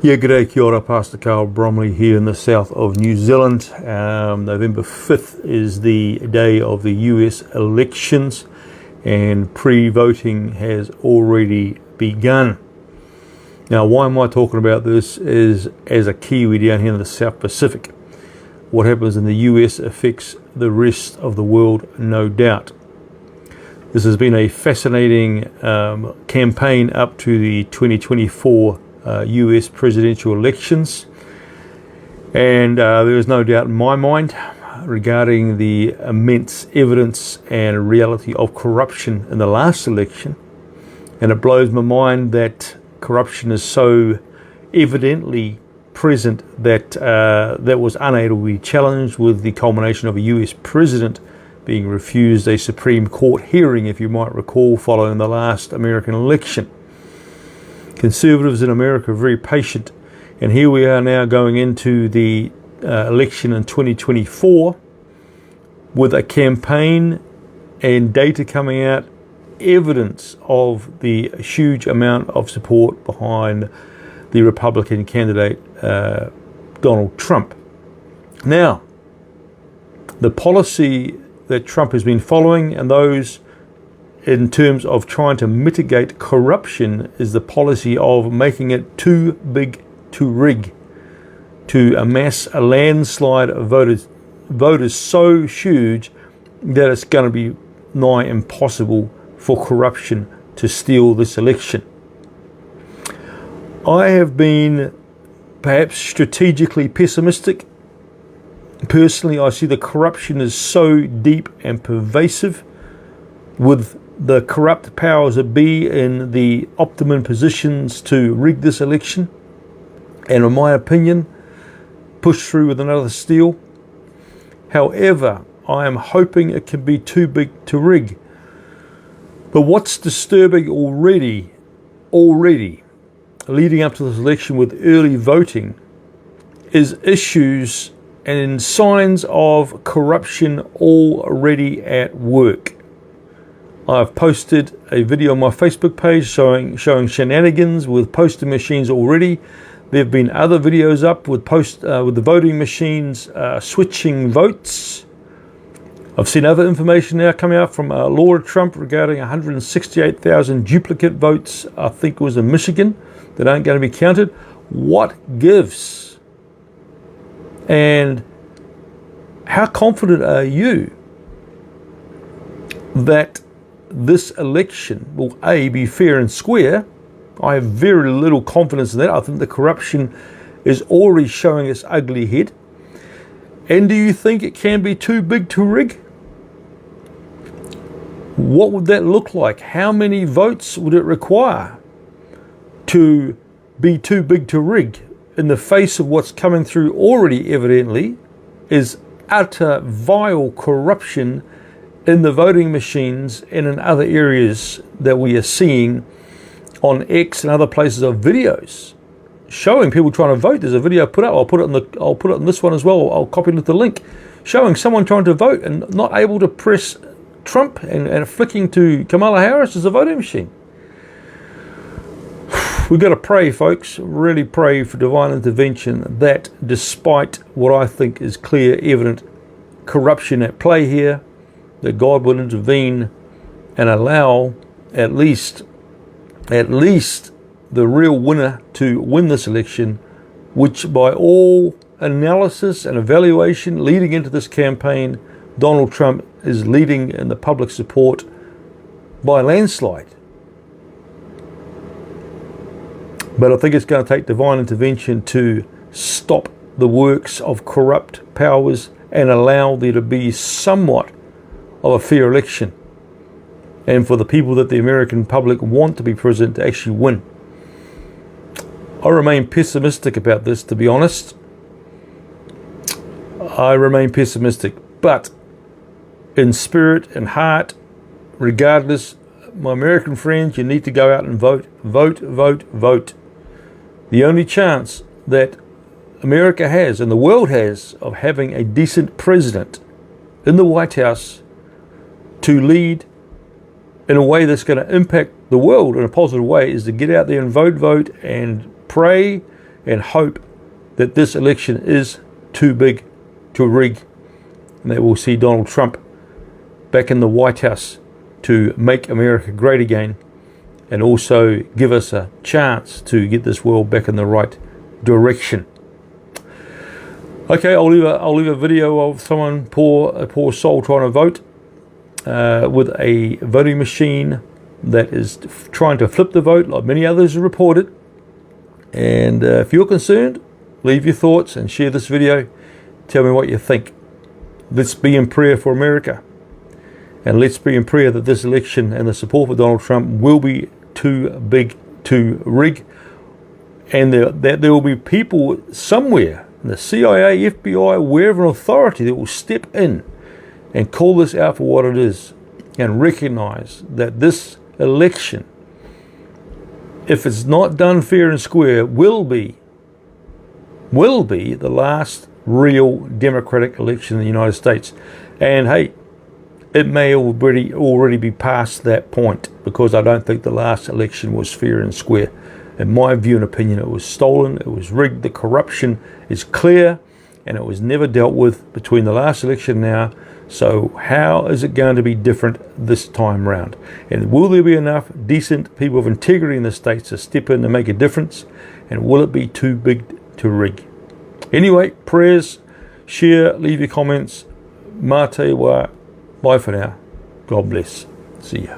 Yeah, g'day, kia ora, Pastor Carl Bromley here in the south of New Zealand. November 5th is the day of the US elections and pre-voting has already begun. Now, why am I talking about this is as a Kiwi down here in the South Pacific. What happens in the US affects the rest of the world, no doubt. This has been a fascinating campaign up to the 2024 US presidential elections, and there is no doubt in my mind regarding the immense evidence and reality of corruption in the last election. And it blows my mind that corruption is so evidently present that that was unable to be challenged, with the culmination of a US president being refused a Supreme Court hearing, if you might recall, following the last American election. Conservatives in America are very patient, and here we are now going into the election in 2024 with a campaign and data coming out, evidence of the huge amount of support behind the Republican candidate Donald Trump. Now, the policy that Trump has been following, and those in terms of trying to mitigate corruption, is the policy of making it too big to rig, to amass a landslide of voters so huge that it's going to be nigh impossible for corruption to steal this election. I have been perhaps strategically pessimistic. Personally, I see the corruption is so deep and pervasive, with the corrupt powers that be in the optimum positions to rig this election, and in my opinion, push through with another steal. However, I am hoping it can be too big to rig. But what's disturbing already leading up to this election with early voting is issues and signs of corruption already at work. I've posted a video on my Facebook page showing shenanigans with posting machines already. There have been other videos up with the voting machines switching votes. I've seen other information now coming out from Laura Trump regarding 168,000 duplicate votes, I think it was in Michigan, that aren't going to be counted. What gives? And how confident are you that this election will be fair and square? I have very little confidence in that. I think the corruption is already showing its ugly head. And do you think it can be too big to rig? What would that look like? How many votes would it require to be too big to rig in the face of what's coming through already evidently is utter vile corruption in the voting machines and in other areas that we are seeing on X and other places of videos showing people trying to vote? There's a video put up. I'll put it in this one as well. I'll copy the link, showing someone trying to vote and not able to press Trump and flicking to Kamala Harris as a voting machine. We've got to pray, folks, really pray for divine intervention, that despite what I think is clear, evident corruption at play here, that God will intervene and allow at least the real winner to win this election, which by all analysis and evaluation leading into this campaign, Donald Trump is leading in the public support by a landslide. But I think it's going to take divine intervention to stop the works of corrupt powers and allow there to be somewhat of a fair election, and for the people that the American public want to be president to actually win. I remain pessimistic about this, to be honest. I remain pessimistic, but in spirit and heart, regardless, my American friends, you need to go out and vote. Vote, vote, vote. The only chance that America has and the world has of having a decent president in the White House to lead in a way that's going to impact the world in a positive way is to get out there and vote, and pray and hope that this election is too big to rig, and that we'll see Donald Trump back in the White House to make America great again, and also give us a chance to get this world back in the right direction. Okay, I'll leave a video of someone, a poor soul, trying to vote with a voting machine that is trying to flip the vote, like many others have reported. And if you're concerned, leave your thoughts and share this video. Tell me what you think. Let's be in prayer for America, and let's be in prayer that this election and the support for Donald Trump will be too big to rig, and that there will be people somewhere, the CIA, FBI, wherever, an authority that will step in and call this out for what it is, and recognize that this election, if it's not done fair and square, will be the last real democratic election in the United States. And hey, it may already be past that point, because I don't think the last election was fair and square. In my view and opinion, it was stolen, it was rigged, the corruption is clear, and it was never dealt with between the last election and now. So how is it going to be different this time round? And will there be enough decent people of integrity in the States to step in and make a difference? And will it be too big to rig? Anyway, prayers, share, leave your comments. Mā te wā. Bye for now. God bless. See ya.